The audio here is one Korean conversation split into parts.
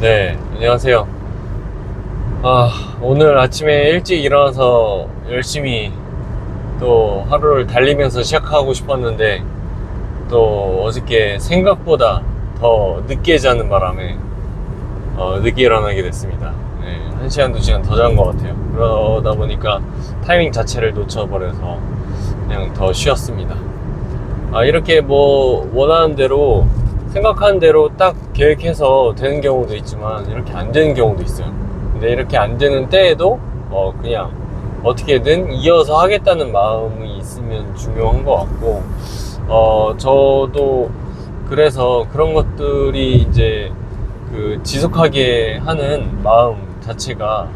네, 안녕하세요. 오늘 아침에 일찍 일어나서 열심히 또 하루를 달리면서 시작하고 싶었는데 또 어저께 생각보다 더 늦게 자는 바람에 늦게 일어나게 됐습니다. 네, 1시간, 2시간 더 잔 것 같아요. 그러다 보니까 타이밍 자체를 놓쳐버려서 그냥 더 쉬었습니다. 이렇게 뭐 원하는 대로 생각하는 대로 딱 계획해서 되는 경우도 있지만 이렇게 안 되는 경우도 있어요. 근데 이렇게 안 되는 때에도 그냥 어떻게든 이어서 하겠다는 마음이 있으면 중요한 것 같고, 저도 그래서 그런 것들이 이제 그 지속하게 하는 마음 자체가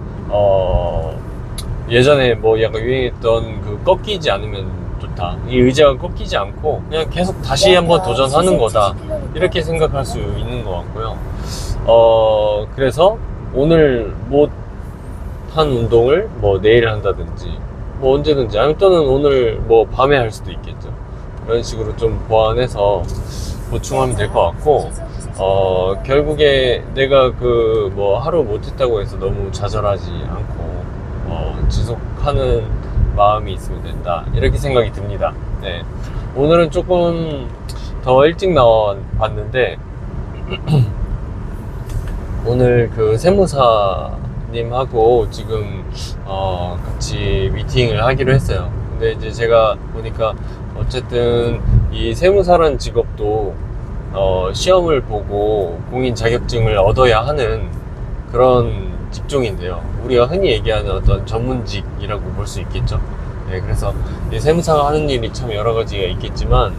예전에 뭐 약간 유행했던 그 꺾이지 않으면 좋다, 이 의지가 꺾이지 않고 그냥 계속 다시 한번 도전하는 거다, 이렇게 생각할 수 있는 것 같고요. 그래서 오늘 못 한 운동을 뭐 내일 한다든지 뭐 언제든지, 아니면 또는 오늘 뭐 밤에 할 수도 있겠죠. 그런 식으로 좀 보완해서 보충하면 될 것 같고, 결국에 내가 그 뭐 하루 못했다고 해서 너무 좌절하지 않고 지속하는 마음이 있으면 된다, 이렇게 생각이 듭니다. 네. 오늘은 조금 더 일찍 나와 봤는데 오늘 그 세무사님하고 지금 같이 미팅을 하기로 했어요. 근데 이제 제가 보니까 어쨌든 이 세무사라는 직업도 시험을 보고 공인 자격증을 얻어야 하는 그런 직종인데요. 우리가 흔히 얘기하는 어떤 전문직이라고 볼 수 있겠죠. 네, 그래서 이 세무사가 하는 일이 참 여러 가지가 있겠지만,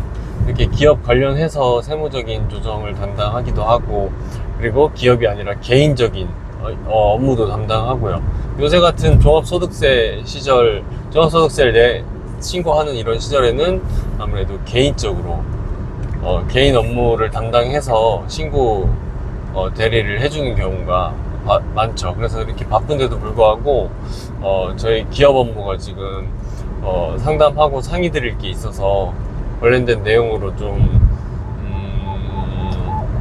이렇게 기업 관련해서 세무적인 조정을 담당하기도 하고, 그리고 기업이 아니라 개인적인 업무도 담당하고요. 요새 같은 종합소득세 시절, 종합소득세를 신고하는 이런 시절에는 아무래도 개인적으로 개인 업무를 담당해서 신고 대리를 해주는 경우가 많죠. 그래서 이렇게 바쁜데도 불구하고 저희 기업 업무가 지금 상담하고 상의 드릴 게 있어서 관련된 내용으로 좀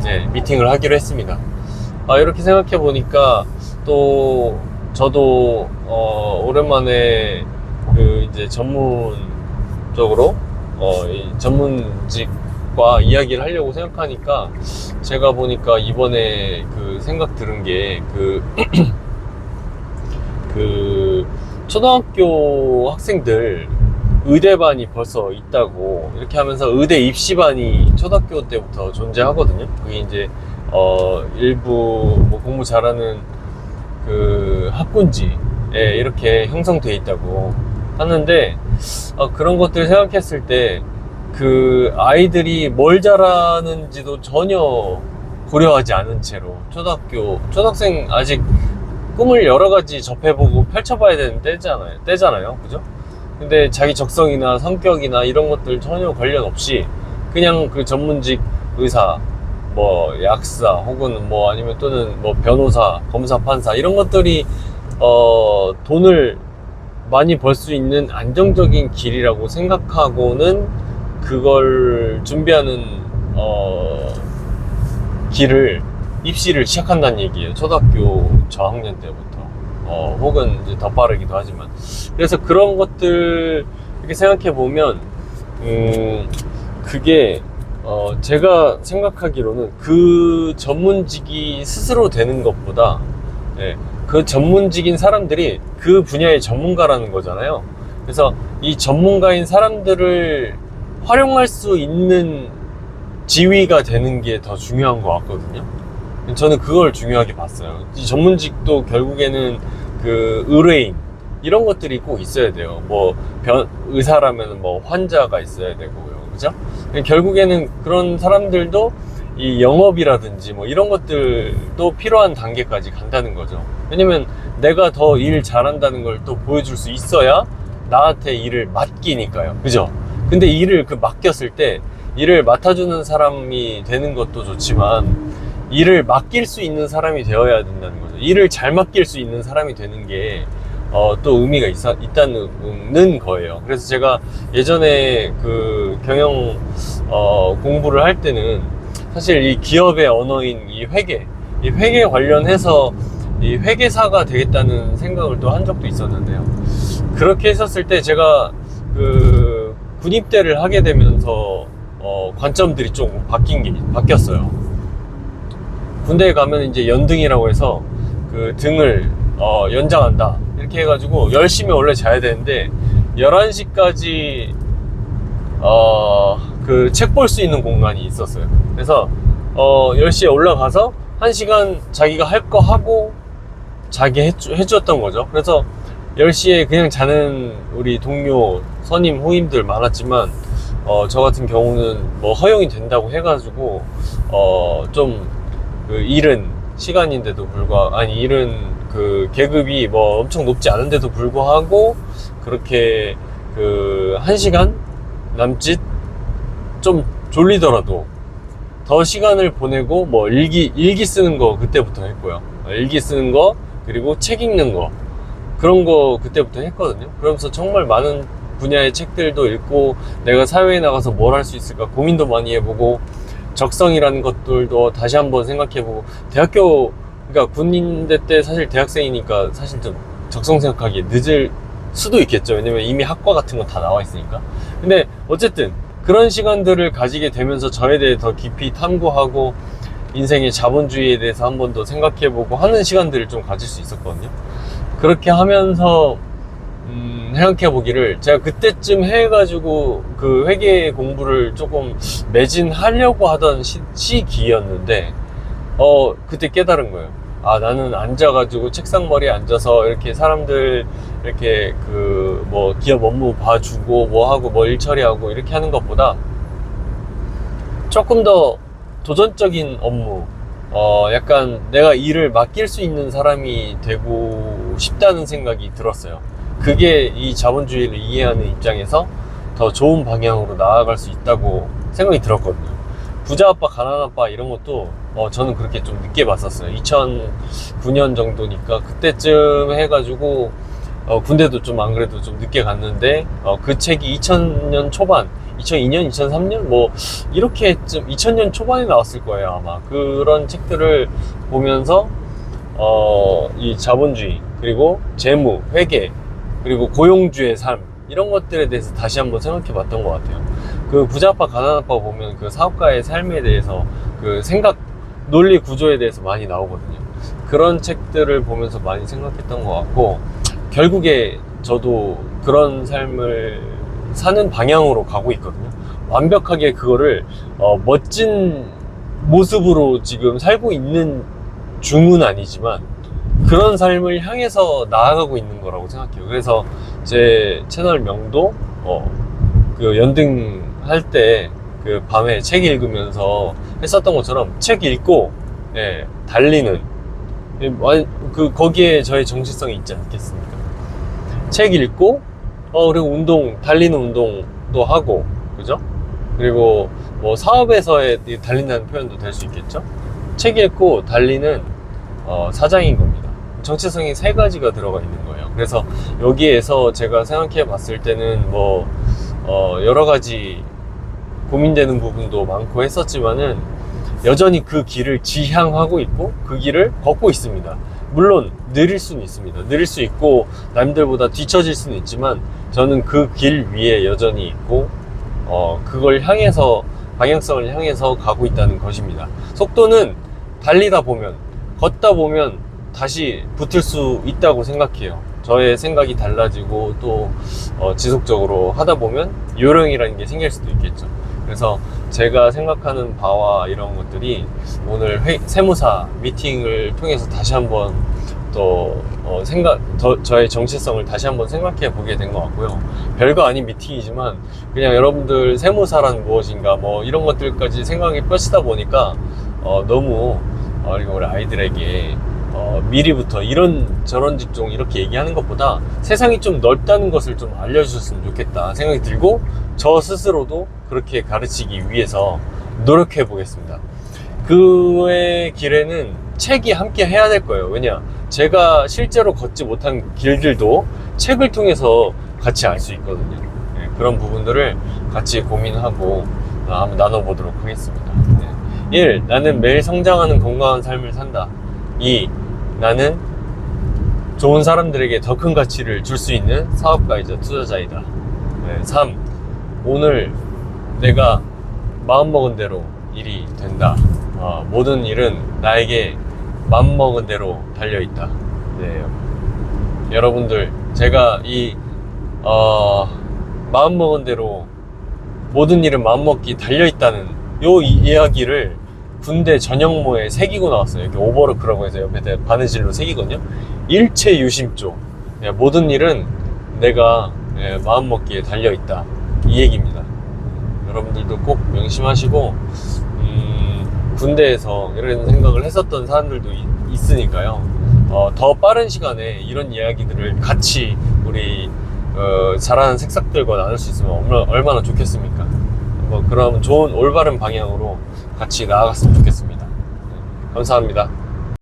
네, 미팅을 하기로 했습니다. 이렇게 생각해 보니까 또 저도 오랜만에 그 이제 전문적으로 이 전문직과 이야기를 하려고 생각하니까, 제가 보니까 이번에 그 생각 들은 게 그 초등학교 학생들 의대반이 벌써 있다고, 이렇게 하면서 의대 입시반이 초등학교 때부터 존재하거든요. 그게 이제 일부 뭐 공부 잘하는 그 학군지에 이렇게 형성되어 있다고 하는데, 그런 것들 생각했을 때 그 아이들이 뭘 잘하는지도 전혀 고려하지 않은 채로 초등학생 아직 꿈을 여러 가지 접해보고 펼쳐봐야 되는 때잖아요, 그죠? 근데 자기 적성이나 성격이나 이런 것들 전혀 관련 없이 그냥 그 전문직 의사, 뭐 약사, 혹은 뭐 아니면 또는 뭐 변호사, 검사, 판사, 이런 것들이 돈을 많이 벌 수 있는 안정적인 길이라고 생각하고는 그걸 준비하는 길을, 입시를 시작한다는 얘기예요. 초등학교 저학년 때부터. 혹은 이제 더 빠르기도 하지만. 그래서 그런 것들 이렇게 생각해 보면 그게 제가 생각하기로는 그 전문직이 스스로 되는 것보다, 그 전문직인 사람들이 그 분야의 전문가라는 거잖아요. 그래서 이 전문가인 사람들을 활용할 수 있는 지위가 되는 게 더 중요한 것 같거든요. 저는 그걸 중요하게 봤어요. 이 전문직도 결국에는 그 의뢰인, 이런 것들이 꼭 있어야 돼요. 뭐 의사라면 뭐 환자가 있어야 되고요, 그죠? 결국에는 그런 사람들도 이 영업이라든지 뭐 이런 것들도 필요한 단계까지 간다는 거죠. 왜냐면 내가 더 일 잘한다는 걸 또 보여줄 수 있어야 나한테 일을 맡기니까요, 그죠? 근데 일을 맡겼을 때 일을 맡아주는 사람이 되는 것도 좋지만, 일을 맡길 수 있는 사람이 되어야 된다는 거죠. 일을 잘 맡길 수 있는 사람이 되는 게 또 의미가 있다는 거예요. 그래서 제가 예전에 그 경영 공부를 할 때는 사실 이 기업의 언어인 이 회계, 이 회계 관련해서 이 회계사가 되겠다는 생각을 또 한 적도 있었는데요. 그렇게 했었을 때 제가 그 군입대를 하게 되면서 관점들이 조금 바뀌었어요. 군대에 가면 이제 연등이라고 해서 그 등을 연장한다 이렇게 해가지고 열심히 원래 자야 되는데 11시까지 그 책 볼 수 있는 공간이 있었어요. 그래서 10시에 올라가서 1시간 자기가 할 거 하고 자기 해주었던 거죠. 그래서 10시에 그냥 자는 우리 동료 선임 후임들 많았지만 저 같은 경우는 뭐 허용이 된다고 해가지고 좀 그 이른 시간인데도 불구하고, 아니 이른 그 계급이 뭐 엄청 높지 않은데도 불구하고 그렇게 그 1시간 남짓 좀 졸리더라도 더 시간을 보내고 뭐 일기 쓰는 거 그때부터 했고요. 일기 쓰는 거 그리고 책 읽는 거 그런 거 그때부터 했거든요. 그러면서 정말 많은 분야의 책들도 읽고 내가 사회에 나가서 뭘 할 수 있을까 고민도 많이 해보고 적성이라는 것들도 다시 한번 생각해보고 대학교 그러니까 군인대 때 사실 대학생이니까 사실 좀 적성 생각하기에 늦을 수도 있겠죠. 왜냐면 이미 학과 같은 거 다 나와 있으니까. 근데 어쨌든 그런 시간들을 가지게 되면서 저에 대해 더 깊이 탐구하고 인생의 자본주의에 대해서 한 번 더 생각해보고 하는 시간들을 좀 가질 수 있었거든요. 그렇게 하면서 생각해보기를 제가 그때쯤 해가지고 그 회계 공부를 조금 매진하려고 하던 시기였는데 그때 깨달은 거예요. 아, 나는 앉아가지고 책상 머리에 앉아서 이렇게 사람들 이렇게 그 뭐 기업 업무 봐주고 뭐 하고 뭐 일 처리하고 이렇게 하는 것보다 조금 더 도전적인 업무 약간 내가 일을 맡길 수 있는 사람이 되고 싶다는 생각이 들었어요. 그게 이 자본주의를 이해하는 입장에서 더 좋은 방향으로 나아갈 수 있다고 생각이 들었거든요. 부자 아빠 가난 아빠 이런 것도 저는 그렇게 좀 늦게 봤었어요. 2009년 정도니까 그때쯤 해가지고 군대도 좀 안 그래도 좀 늦게 갔는데 그 책이 2000년 초반 2002년, 2003년 뭐 이렇게쯤 2000년 초반에 나왔을 거예요 아마. 그런 책들을 보면서 이 자본주의 그리고 재무, 회계 그리고 고용주의 삶 이런 것들에 대해서 다시 한번 생각해 봤던 것 같아요. 그 부자 아빠 가난 아빠 보면 그 사업가의 삶에 대해서 그 생각 논리 구조에 대해서 많이 나오거든요. 그런 책들을 보면서 많이 생각했던 것 같고 결국에 저도 그런 삶을 사는 방향으로 가고 있거든요. 완벽하게 그거를 멋진 모습으로 지금 살고 있는 중은 아니지만 그런 삶을 향해서 나아가고 있는 거라고 생각해요. 그래서 제 채널 명도 그 연등 할 때 그 밤에 책 읽으면서 했었던 것처럼 책 읽고 달리는 거기에 저의 정체성이 있지 않겠습니까? 책 읽고 그리고 달리는 운동도 하고 그죠? 그리고 뭐 사업에서의 달린다는 표현도 될 수 있겠죠? 책 읽고 달리는 사장인 겁니다. 정체성이 3가지가 들어가 있는 거예요. 그래서 여기에서 제가 생각해 봤을 때는 뭐 여러 가지 고민되는 부분도 많고 했었지만은 여전히 그 길을 지향하고 있고 그 길을 걷고 있습니다. 물론 느릴 수는 있습니다. 느릴 수 있고 남들보다 뒤처질 수는 있지만 저는 그 길 위에 여전히 있고 그걸 향해서 방향성을 향해서 가고 있다는 것입니다. 속도는 달리다 보면 걷다 보면 다시 붙을 수 있다고 생각해요. 저의 생각이 달라지고 또 지속적으로 하다 보면 요령이라는 게 생길 수도 있겠죠. 그래서 제가 생각하는 바와 이런 것들이 오늘 세무사 미팅을 통해서 다시 한번 또 저의 정체성을 다시 한번 생각해 보게 된 것 같고요. 별거 아닌 미팅이지만 그냥 여러분들 세무사란 무엇인가 뭐 이런 것들까지 생각이 뻗치다 보니까 너무 우리 아이들에게 미리부터 이런 저런 직종 이렇게 얘기하는 것보다 세상이 좀 넓다는 것을 좀 알려주셨으면 좋겠다 생각이 들고 저 스스로도 그렇게 가르치기 위해서 노력해 보겠습니다. 그의 길에는 책이 함께 해야 될 거예요. 왜냐, 제가 실제로 걷지 못한 길들도 책을 통해서 같이 알 수 있거든요. 그런 부분들을 같이 고민하고 한번 나눠보도록 하겠습니다. 1. 나는 매일 성장하는 건강한 삶을 산다. 2. 나는 좋은 사람들에게 더 큰 가치를 줄 수 있는 사업가이자 투자자이다. 3. 오늘 내가 마음먹은 대로 일이 된다. 모든 일은 나에게 마음먹은 대로 달려있다. 네. 여러분들, 제가 마음먹은 대로 모든 일은 마음먹기 달려있다는 요 이야기를 군대 전역모에 새기고 나왔어요. 이렇게 오버로크라고 해서 옆에 바느질로 새기거든요. 일체유심조. 모든 일은 내가 마음먹기에 달려있다. 이 얘기입니다. 여러분들도 꼭 명심하시고, 군대에서 이런 생각을 했었던 사람들도 있으니까요. 더 빠른 시간에 이런 이야기들을 같이 우리 잘하는 색삭들과 나눌 수 있으면 얼마나 좋겠습니까? 그럼 좋은 올바른 방향으로 같이 나아갔으면 좋겠습니다. 감사합니다.